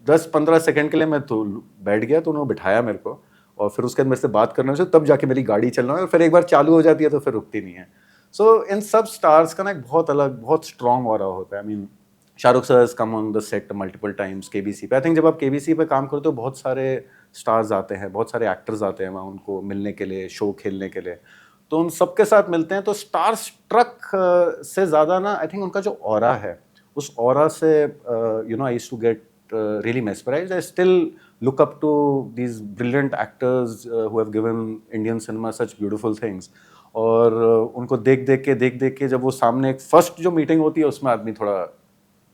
10-15 सेकंड के लिए मैं तो बैठ गया, तो उन्होंने बिठाया मेरे को, और फिर उसके बाद मेरे से बात करना चाहिए, तब जाके मेरी गाड़ी चलना है, फिर एक बार चालू हो जाती है तो फिर रुकती नहीं है। सो इन सब स्टार्स का ना एक बहुत अलग, बहुत स्ट्रॉन्ग ऑरा होता है। I mean Shahrukh sir has come on the set multiple times KBC पे। आई थिंक जब आप केबीसी पे काम करते हो, बहुत सारे स्टार्स आते हैं, बहुत सारे एक्टर्स आते हैं वहाँ उनको मिलने के लिए, शो खेलने के लिए, तो उन सबके साथ मिलते हैं। तो स्टार ट्रक से ज़्यादा ना, आई थिंक उनका जो ऑरा है, उस ऑरा से I used to get really mesmerized. I still look up to these brilliant actors who have given Indian cinema such beautiful things. और उनको देख देख के जब वो सामने एक फर्स्ट जो मीटिंग होती है उसमें आदमी थोड़ा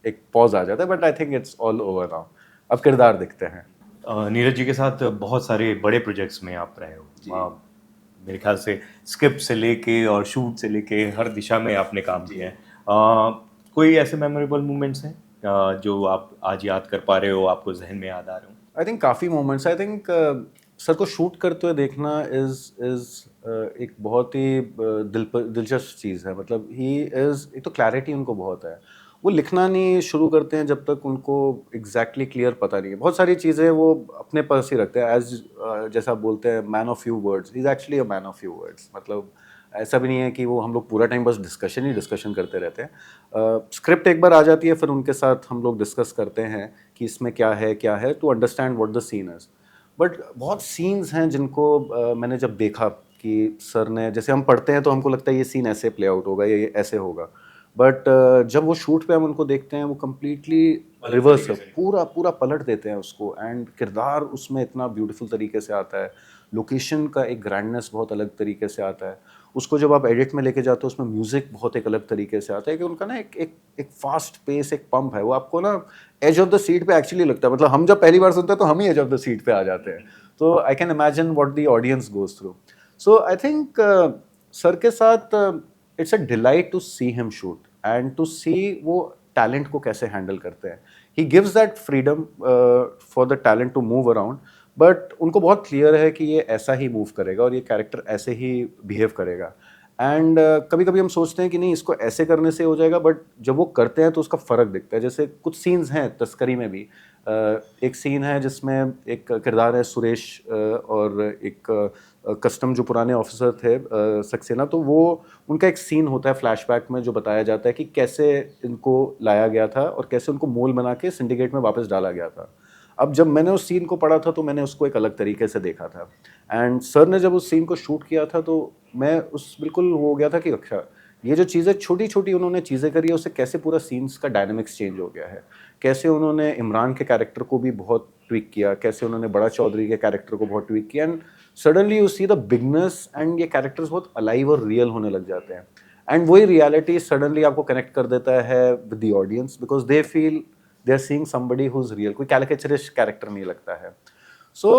एक पॉज आ जाता है, but I think it's all over now. अब किरदार दिखते हैं। नीरज जी के साथ बहुत सारे बड़े प्रोजेक्ट्स में आप रहे हो। मेरे ख्याल से स्क्रिप्ट से लेके और शूट से लेके हर दिशा में आपने काम किया है। कोई ऐसे मेमोरेबल मोमेंट्स हैं जो आप आज याद कर पा रहे हो, आपको जहन में याद आ रहे हो? आई थिंक काफ़ी मोमेंट्स। आई थिंक सर को शूट करते हुए देखना इज़ एक बहुत ही दिलचस्प चीज़ है। मतलब ही इज़, एक तो क्लैरिटी उनको बहुत है, वो लिखना नहीं शुरू करते हैं जब तक उनको एग्जैक्टली क्लियर पता नहीं है। बहुत सारी चीज़ें वो अपने पास ही रखते हैं, एज जैसा आप बोलते हैं man of few words, he is actually a man of few words. मतलब ऐसा भी नहीं है कि वो हम लोग पूरा टाइम बस डिस्कशन करते रहते हैं। स्क्रिप्ट एक बार आ जाती है, फिर उनके साथ हम लोग डिस्कस करते हैं कि इसमें क्या है to understand what the scene is. But बहुत सीन्स हैं जिनको मैंने जब देखा कि सर ने, जैसे हम पढ़ते हैं तो हमको लगता है ये सीन ऐसे प्ले आउट होगा, ये ऐसे होगा, बट जब वो शूट पे हम उनको देखते हैं वो कम्प्लीटली रिवर्स है, पूरा पूरा पलट देते हैं उसको, एंड किरदार उसमें इतना ब्यूटीफुल तरीके से आता है, लोकेशन का एक ग्रैंडनेस बहुत अलग तरीके से आता है, उसको जब आप एडिट में लेके जाते हो उसमें म्यूजिक बहुत एक अलग तरीके से आता है कि उनका ना एक फास्ट पेस, एक पंप है, वो आपको ना एज ऑफ द सीट पे एक्चुअली लगता है। मतलब हम जब पहली बार सुनते हैं तो हम ही एज ऑफ द सीट पे आ जाते हैं। तो I can imagine what the audience goes through. So I think sir के साथ it's a delight to see him shoot and to see वो टैलेंट को कैसे हैंडल करते हैं। He gives that freedom for the talent to move around, but उनको बहुत clear है कि ये ऐसा ही मूव करेगा और ये कैरेक्टर ऐसे ही बिहेव करेगा। एंड कभी कभी हम सोचते हैं कि नहीं इसको ऐसे करने से हो जाएगा, बट जब वो करते हैं तो उसका फ़र्क दिखता है। जैसे कुछ सीन्स हैं तस्करी में भी, एक सीन है जिसमें एक किरदार है सुरेश और एक कस्टम जो पुराने ऑफिसर थे सक्सेना, तो वो उनका एक सीन होता है फ्लैशबैक में जो बताया जाता है कि कैसे इनको लाया गया था और कैसे उनको मोल बना के सिंडिकेट में वापस डाला गया था। अब जब मैंने उस सीन को पढ़ा था तो मैंने उसको एक अलग तरीके से देखा था, एंड सर ने जब उस सीन को शूट किया था तो मैं उस बिल्कुल हो गया था कि अच्छा ये जो चीज़ें छोटी छोटी उन्होंने चीज़ें करी है उससे कैसे पूरा सीन्स का डायनामिक्स चेंज हो गया है, कैसे उन्होंने इमरान के कैरेक्टर को भी बहुत ट्विक किया, कैसे उन्होंने बड़ा चौधरी के कैरेक्टर को बहुत ट्विक किया, and suddenly you see the bigness and ये कैरेक्टर्स बहुत अलाइव और रियल होने लग जाते हैं, एंड वही रियलिटी सडनली आपको कनेक्ट कर देता है with the audience because they feel they are seeing somebody who is real, कोई कैरिकेचरिश कैरेक्टर नहीं लगता है। So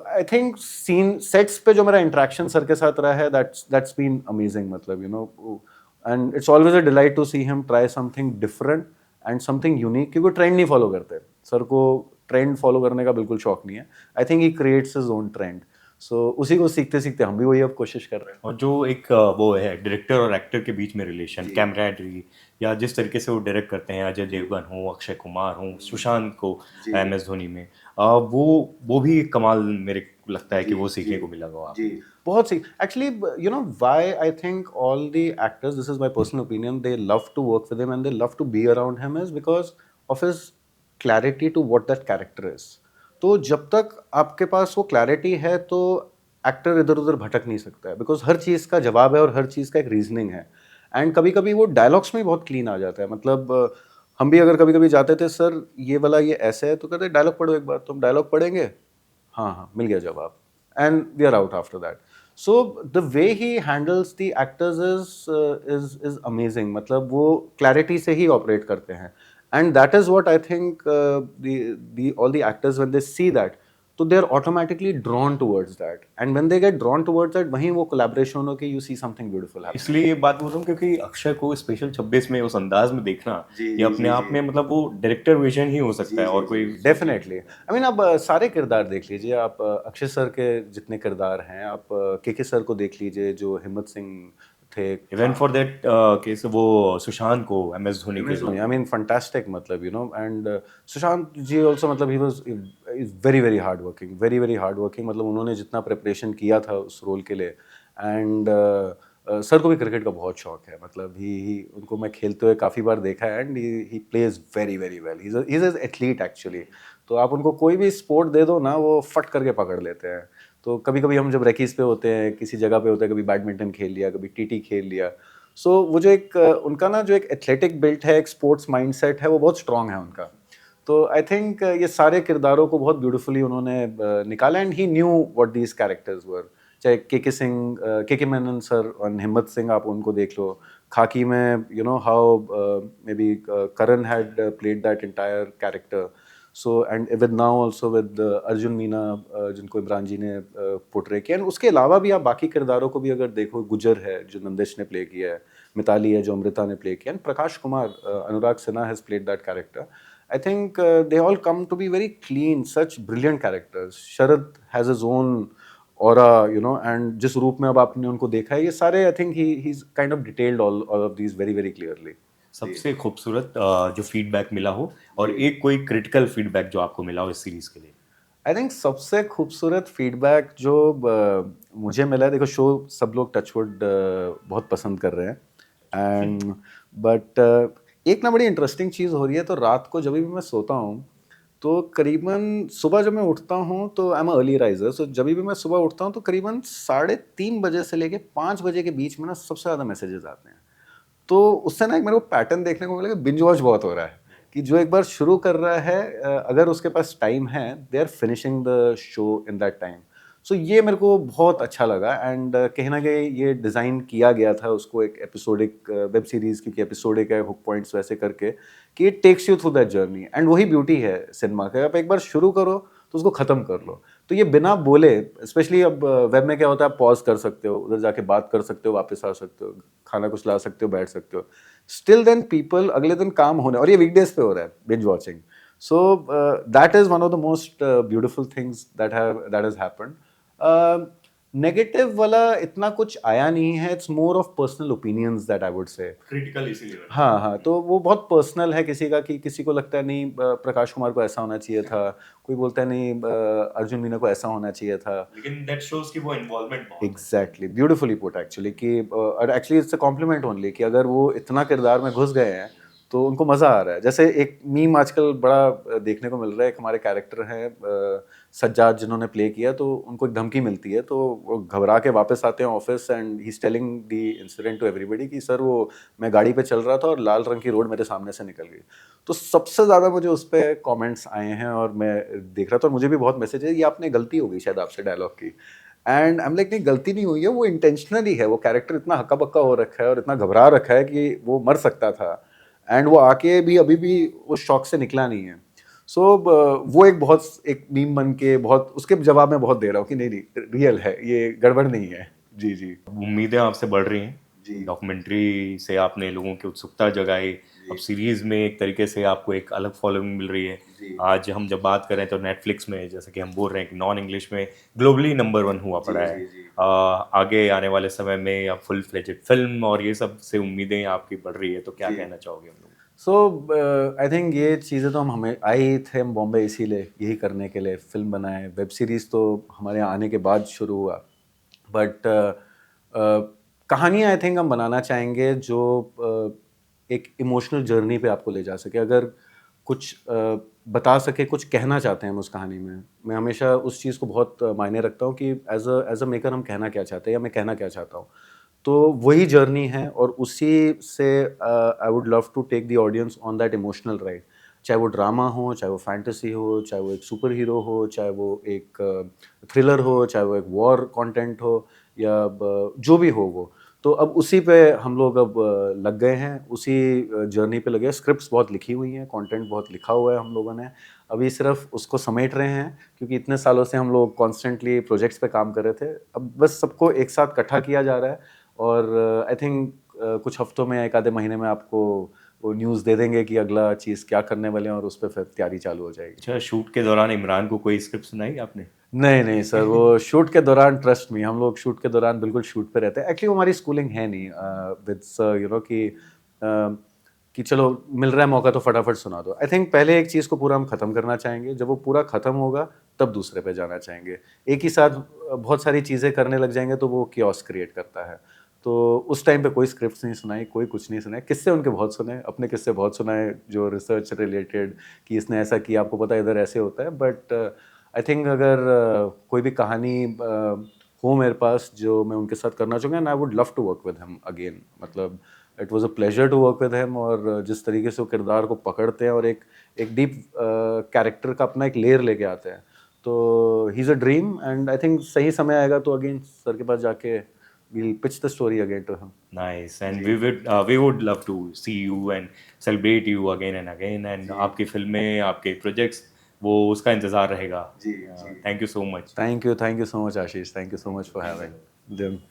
I think scene sets पे जो मेरा इंटरेक्शन सर के साथ रहा है दैट्स बीन अमेजिंग, मतलब you know, and it's always a delight to see him try something different and something unique, क्योंकि ट्रेंड नहीं फॉलो करते, सर को ट्रेंड फॉलो करने का बिल्कुल शौक नहीं है। I think he creates his own trend, so उसी को सीखते सीखते हम भी वही अब कोशिश कर रहे हैं। और जो एक वो है डायरेक्टर और एक्टर के बीच में रिलेशन, कैमराडरी, या जिस तरीके से वो डायरेक्ट करते हैं, अजय देवगन हो, अक्षय कुमार हो, सुशांत को MS धोनी में, वो भी एक कमाल मेरे को लगता है कि वो सीखने को मिला होगा आपको। बहुत सी actually, you know why I think all the actors, this is my personal opinion, they love to work with him and they love to be around him is because of his clarity to what that character is. तो जब तक आपके पास वो clarity है तो actor इधर उधर भटक नहीं सकता है, बिकॉज हर चीज़ का जवाब है और हर चीज़ का एक रीजनिंग है, एंड कभी कभी वो डायलॉग्स में भी बहुत क्लीन आ जाता है। मतलब हम भी अगर कभी कभी जाते थे सर ये वाला ये ऐसे है तो कहते डायलॉग पढ़ो एक बार, तो हम डायलॉग पढ़ेंगे, हाँ हाँ मिल गया जवाब, and we are out after that. So the way he handles the actors is amazing. मतलब वो clarity से ही operate करते हैं, and that is what I think the all the actors when they see that, तो they are automatically drawn towards that, and when they get drawn towards that, वहीं वो collaboration हो के you see something beautiful happen. इसलिए ये बात बोल रहा हूँ क्योंकि अक्षय को स्पेशल 26 में उस अंदाज में देखना, ये अपने आप में मतलब वो डायरेक्टर विजन ही हो सकता है, और कोई डेफिनेटली। आई मीन अब सारे किरदार देख लीजिए आप, अक्षय सर के जितने किरदार हैं, आप के सर को देख लीजिए जो हिम्मत सिंह थे, इवन फॉर दैट केस वो सुशांत को MS धोनी के, आई मीन फंटास्टिक, मतलब you know, and Sushant ji also, मतलब he was very very hard working, very very hard working, मतलब उन्होंने जितना प्रिपरेशन किया था उस रोल के लिए, एंड सर को भी क्रिकेट का बहुत शौक है, मतलब ही उनको मैं खेलते हुए काफ़ी बार देखा है, and he plays very very well, he is athlete actually. तो आप उनको कोई भी स्पोर्ट दे दो ना, वो फट करके पकड़ लेते हैं। तो कभी कभी हम जब रेकीज पे होते हैं, किसी जगह पे होते हैं, कभी बैडमिंटन खेल लिया, कभी टीटी खेल लिया, सो वो जो एक उनका ना जो एक एथलेटिक बिल्ट है, एक स्पोर्ट्स माइंडसेट है, वो बहुत स्ट्रांग है उनका। तो आई थिंक ये सारे किरदारों को बहुत ब्यूटीफुली उन्होंने निकाला, and he knew what these characters were. चाहे के सिंह, के मेनन सर और हिम्मत सिंह, आप उनको देख लो, खाकी में you know how may be Karan had played that entire character, so and with now also with Arjun Meena, जिनको इमरान जी ने पोर्ट्रे किया, एंड उसके अलावा भी आप बाकी किरदारों को भी अगर देखो, गुजर है जो नंदिश ने प्ले किया है, मिताली है जो अमृता ने प्ले किया, and Prakash Kumar, Anurag Sinha has played that character. I think they all come to be very clean, such brilliant characters. Sharad has his own aura, you know, and जिस रूप में अब आपने उनको देखा है, ये सारे I think he's kind of detailed all of these very very clearly. सबसे खूबसूरत जो फीडबैक मिला हो, और एक कोई क्रिटिकल फीडबैक जो आपको मिला हो इस सीरीज के लिए। आई थिंक सबसे खूबसूरत फीडबैक जो मुझे मिला है, देखो शो सब लोग टचवुड बहुत पसंद कर रहे हैं एंड बट एक ना बड़ी इंटरेस्टिंग चीज़ हो रही है, तो रात को जब भी मैं सोता हूँ तो करीबन सुबह जब मैं उठता हूँ तो आई एम अर्ली राइजर, सो जब भी मैं सुबह उठता हूँ तो करीबन 3:30 बजे से लेके 5 बजे के बीच में ना सबसे ज़्यादा मैसेजेस आते हैं। तो उससे ना एक मेरे को पैटर्न देखने को मिलेगा, बिंज वॉच बहुत हो रहा है कि जो एक बार शुरू कर रहा है, अगर उसके पास टाइम है, they are finishing the show in that time. So ये मेरे को बहुत अच्छा लगा एंड कहीं ना कहीं ये डिज़ाइन किया गया था उसको एक एपिसोडिक वेब सीरीज़, क्योंकि एपिसोडिक है, हुक पॉइंट्स वैसे करके कि it takes you through that journey, and वही ब्यूटी है सिनेमा का, आप एक बार शुरू करो तो उसको ख़त्म कर लो। तो ये बिना बोले, स्पेशली अब वेब में क्या होता है, आप पॉज कर सकते हो, उधर जाके बात कर सकते हो, वापस आ सकते हो, खाना कुछ ला सकते हो, बैठ सकते हो। स्टिल देन पीपल अगले दिन काम होने, और ये वीकडेज पे हो रहा है binge watching. So that is one of the most beautiful things that has happened. Negative वाला इतना कुछ आया नहीं है, it's more of personal opinions that I would से। क्रिटिकल इसीलिए बना। हाँ हाँ, तो वो बहुत पर्सनल है किसी का, कि किसी को लगता है नहीं प्रकाश कुमार को ऐसा होना चाहिए था, कोई बोलता है नहीं अर्जुन मीना को ऐसा होना चाहिए था। लेकिन दैट शोज कि वो इन्वॉल्वमेंट बहुत है। एग्जैक्टली, ब्यूटिफुली पुट एक्चुअली, कि और actually it's a compliment only कि अगर वो इतना किरदार में घुस गए हैं तो उनको मज़ा आ रहा है। जैसे एक मीम आजकल बड़ा देखने को मिल रहा है, एक हमारे कैरेक्टर हैं सज्जाद जिन्होंने प्ले किया, तो उनको एक धमकी मिलती है, तो वो घबरा के वापस आते हैं office and he is telling the incident to everybody कि सर वो मैं गाड़ी पे चल रहा था और लाल रंग की रोड मेरे सामने से निकल गई। तो सबसे ज़्यादा मुझे उस पर कॉमेंट्स आए हैं और मैं देख रहा था, और मुझे भी बहुत मैसेज है, ये आपने गलती हो गई शायद आपसे डायलॉग की। एंड आई एम लाइक, नहीं गलती नहीं हुई है, वो इंटेंशनली है, वो कैरेक्टर इतना हक्का बक्का हो रखा है और इतना घबरा रखा है कि वो मर सकता था, एंड वो आके भी अभी भी उस शॉक से निकला नहीं है। सो वो एक बहुत एक मीम बन के बहुत उसके जवाब में बहुत दे रहा हूँ कि नहीं नहीं रियल है, ये गड़बड़ नहीं है। जी जी उम्मीदें आपसे बढ़ रही हैं। जी। डॉक्यूमेंट्री से आपने लोगों की उत्सुकता जगाई, अब सीरीज में एक तरीके से आपको एक अलग फॉलोइंग मिल रही है। जी। आज हम जब बात करें तो नेटफ्लिक्स में, जैसे कि हम बोल रहे हैं कि नॉन इंग्लिश में ग्लोबली नंबर 1 हुआ पड़ा है। जी। आगे आने वाले समय में अब फुल फ्लेजेड फिल्म और ये सब से उम्मीदें आपकी बढ़ रही है, तो क्या कहना चाहोगे हम लोग? सो आई थिंक ये चीज़ें तो हम आए ही थे हम बॉम्बे इसीलिए, यही करने के लिए, फिल्म बनाए, वेब सीरीज़ तो हमारे यहाँ आने के बाद शुरू हुआ, बट कहानियाँ आई थिंक हम बनाना चाहेंगे जो एक इमोशनल जर्नी पे आपको ले जा सके। अगर कुछ बता सके, कुछ कहना चाहते हैं हम उस कहानी में, मैं हमेशा उस चीज़ को बहुत मायने रखता हूँ कि एज अ मेकर हम कहना क्या चाहते हैं या मैं कहना क्या चाहता हूँ। तो वही जर्नी है, और उसी से I would love to take the audience on that emotional ride, चाहे वो ड्रामा हो, चाहे वो फैंटेसी हो, चाहे वो एक सुपर हीरो हो, चाहे वो एक थ्रिलर हो, चाहे वो एक वॉर कंटेंट हो, या जो भी हो वो। तो अब उसी पे हम लोग अब लग गए हैं, उसी जर्नी पे लगे हैं। स्क्रिप्ट्स बहुत लिखी हुई हैं, कंटेंट बहुत लिखा हुआ है हम लोगों ने, अभी सिर्फ उसको समेट रहे हैं, क्योंकि इतने सालों से हम लोग कॉन्स्टेंटली प्रोजेक्ट्स पे काम कर रहे थे, अब बस सबको एक साथ इकट्ठा किया जा रहा है, और आई थिंक कुछ हफ्तों में, एक आधे महीने में आपको वो न्यूज़ दे देंगे कि अगला चीज़ क्या करने वाले हैं, और उस पर फिर तैयारी चालू हो जाएगी। अच्छा, शूट के दौरान इमरान को कोई स्क्रिप्ट सुनाई आपने? नहीं नहीं सर, वो शूट के दौरान, ट्रस्ट मी, हम लोग शूट के दौरान बिल्कुल शूट पे रहते हैं। एक्चुअली वो हमारी स्कूलिंग है नहीं विद यू नो कि चलो मिल रहा है मौका तो फटाफट सुना दो। आई थिंक पहले एक चीज़ को पूरा हम ख़त्म करना चाहेंगे, जब वो पूरा ख़त्म होगा तब दूसरे पे जाना चाहेंगे। एक ही साथ बहुत सारी चीज़ें करने लग जाएंगे तो वो कियोस क्रिएट करता है। तो उस टाइम पे कोई स्क्रिप्ट्स नहीं सुनाई, कोई कुछ नहीं सुनाए, किस्से उनके बहुत सुने, अपने किस्से बहुत सुनाए जो रिसर्च रिलेटेड, कि इसने ऐसा किया, आपको पता है इधर ऐसे होता है। बट आई थिंक अगर कोई भी कहानी हो मेरे पास जो मैं उनके साथ करना चाहूँगा, and I would love to work with him again, मतलब it was a pleasure to work with him. और जिस तरीके से वो किरदार को पकड़ते हैं और एक डीप कैरेक्टर का अपना एक लेयर लेके आते हैं, तो he is a dream, and I think सही समय आएगा तो अगेन सर के पास जाके we'll pitch the story again to him. Nice, and we would love to see you and celebrate you again and again, and आपकी फिल्में, आपके projects, वो उसका इंतज़ार रहेगा। जी। Thank you so much. Thank you so much, Ashish. Thank you so much for having them.